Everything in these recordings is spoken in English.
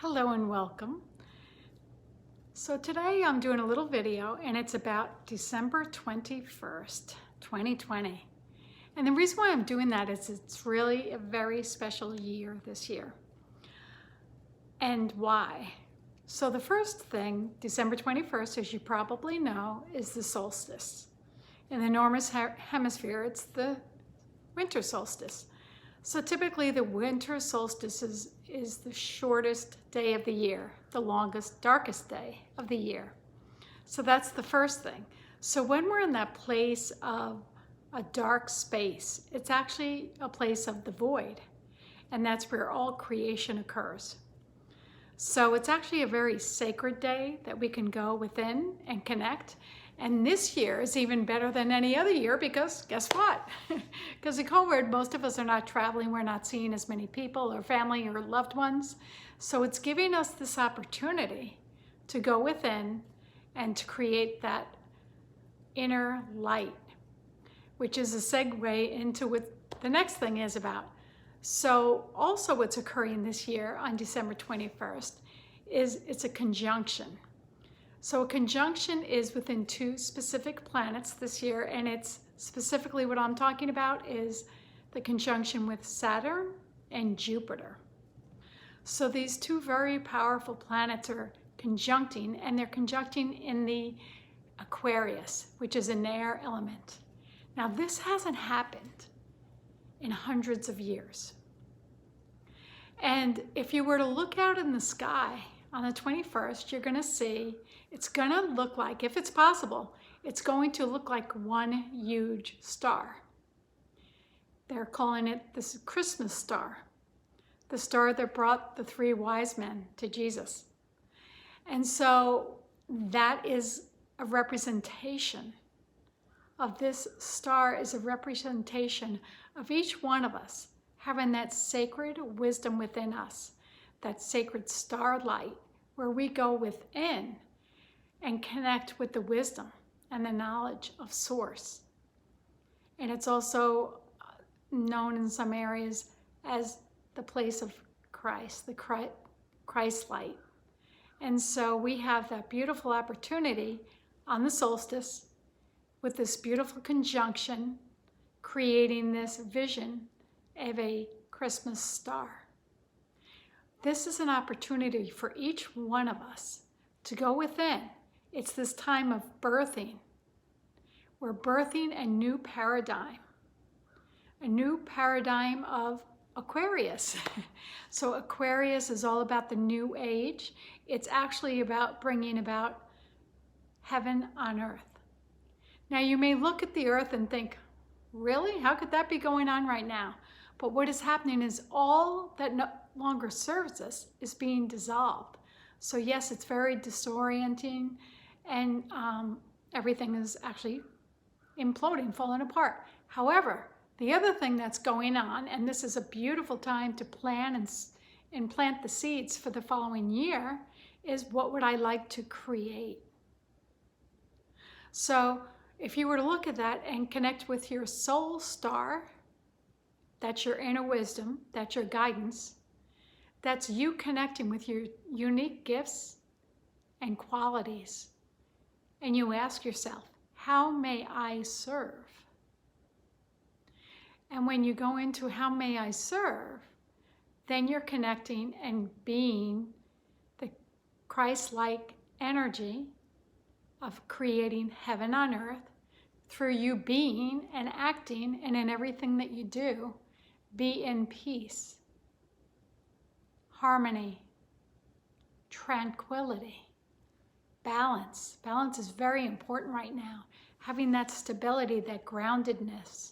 Hello and welcome. So today I'm doing a little video and it's about December 21st, 2020. And the reason why I'm doing that is it's really a very special year this year. And why? So the first thing, December 21st, as you probably know, is the solstice. In the northern hemisphere, it's the winter solstice. So typically the winter solstice is the shortest day of the year, the longest, darkest day of the year. So that's the first thing. So when we're in that place of a dark space, it's actually a place of the void. And that's where all creation occurs. So it's actually a very sacred day that we can go within and connect. And this year is even better than any other year because guess what? Because of COVID, most of us are not traveling. We're not seeing as many people or family or loved ones. So it's giving us this opportunity to go within and to create that inner light, which is a segue into what the next thing is about. So also what's occurring this year on December 21st is it's a conjunction. So a conjunction is within two specific planets this year, and it's specifically what I'm talking about is the conjunction with Saturn and Jupiter. So these two very powerful planets are conjuncting, and they're conjuncting in the Aquarius, which is an air element. Now this hasn't happened in hundreds of years. And if you were to look out in the sky on the 21st, you're going to see it's going to look like, if it's possible, it's going to look like one huge star. They're calling it this Christmas star, the star that brought the three wise men to Jesus. And so that is a representation of this star, is a representation of each one of us having that sacred wisdom within us, that sacred starlight where we go within and connect with the wisdom and the knowledge of Source. And it's also known in some areas as the place of Christ, the Christ light. And so we have that beautiful opportunity on the solstice with this beautiful conjunction, creating this vision of a Christmas star. This is an opportunity for each one of us to go within. It's this time of birthing. We're birthing a new paradigm of Aquarius. So Aquarius is all about the new age. It's actually about bringing about heaven on earth. Now you may look at the earth and think, really? How could that be going on right now? But what is happening is all that no longer serves us is being dissolved. So yes, it's very disorienting, and everything is actually imploding, falling apart. However, the other thing that's going on, and this is a beautiful time to plan and plant the seeds for the following year, is what would I like to create? So if you were to look at that and connect with your soul star, that's your inner wisdom, that's your guidance, that's you connecting with your unique gifts and qualities. And you ask yourself, how may I serve? And when you go into how may I serve, then you're connecting and being the Christ-like energy of creating heaven on earth through you being and acting, and in everything that you do, be in peace, harmony, tranquility, balance. Balance is very important right now. Having that stability, that groundedness,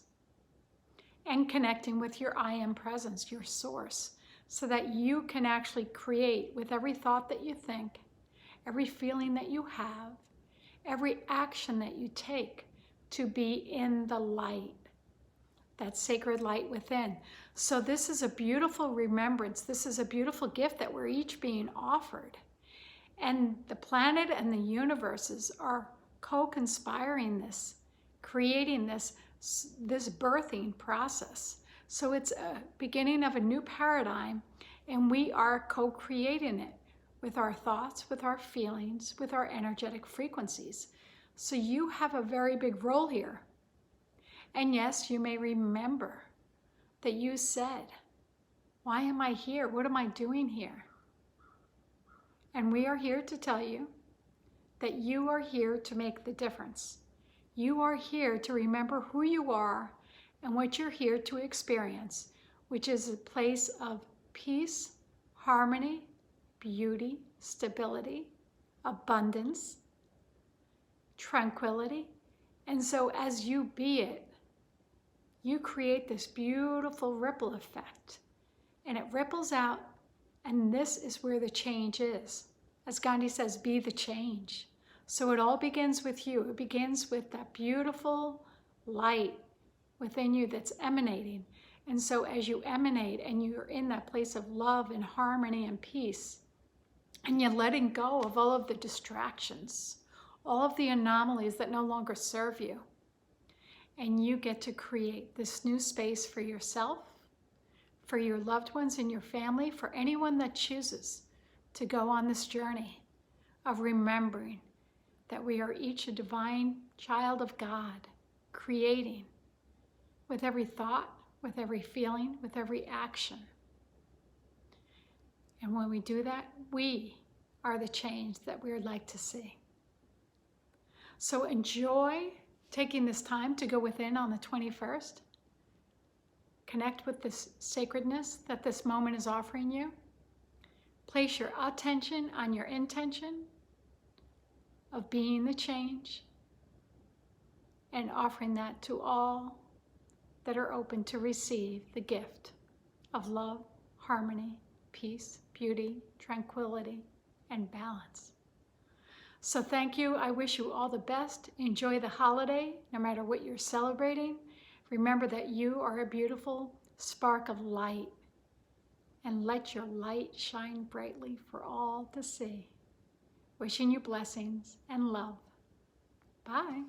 and connecting with your I am presence, your source, so that you can actually create with every thought that you think, every feeling that you have, every action that you take to be in the light, that sacred light within. So this is a beautiful remembrance. This is a beautiful gift that we're each being offered. And the planet and the universes are co-conspiring this, creating this birthing process. So it's a beginning of a new paradigm, And we are co-creating it with our thoughts, with our feelings, with our energetic frequencies. So you have a very big role here. And yes, you may remember that you said, why am I here? What am I doing here? And we are here to tell you that you are here to make the difference. You are here to remember who you are and what you're here to experience, which is a place of peace, harmony, beauty, stability, abundance, tranquility. And so as you be it, you create this beautiful ripple effect, and it ripples out, and this is where the change is. As Gandhi says, be the change. So it all begins with you. It begins with that beautiful light within you that's emanating. And so as you emanate and you're in that place of love and harmony and peace, and you're letting go of all of the distractions, all of the anomalies that no longer serve you, and you get to create this new space for yourself, for your loved ones in your family, for anyone that chooses to go on this journey of remembering that we are each a divine child of God, creating with every thought, with every feeling, with every action. And when we do that, we are the change that we would like to see. So enjoy taking this time to go within on the 21st. Connect with this sacredness that this moment is offering you. Place your attention on your intention of being the change and offering that to all that are open to receive the gift of love, harmony, peace, beauty, tranquility, and balance. So thank you. I wish you all the best. Enjoy the holiday, no matter what you're celebrating. Remember that you are a beautiful spark of light, and let your light shine brightly for all to see. Wishing you blessings and love. Bye.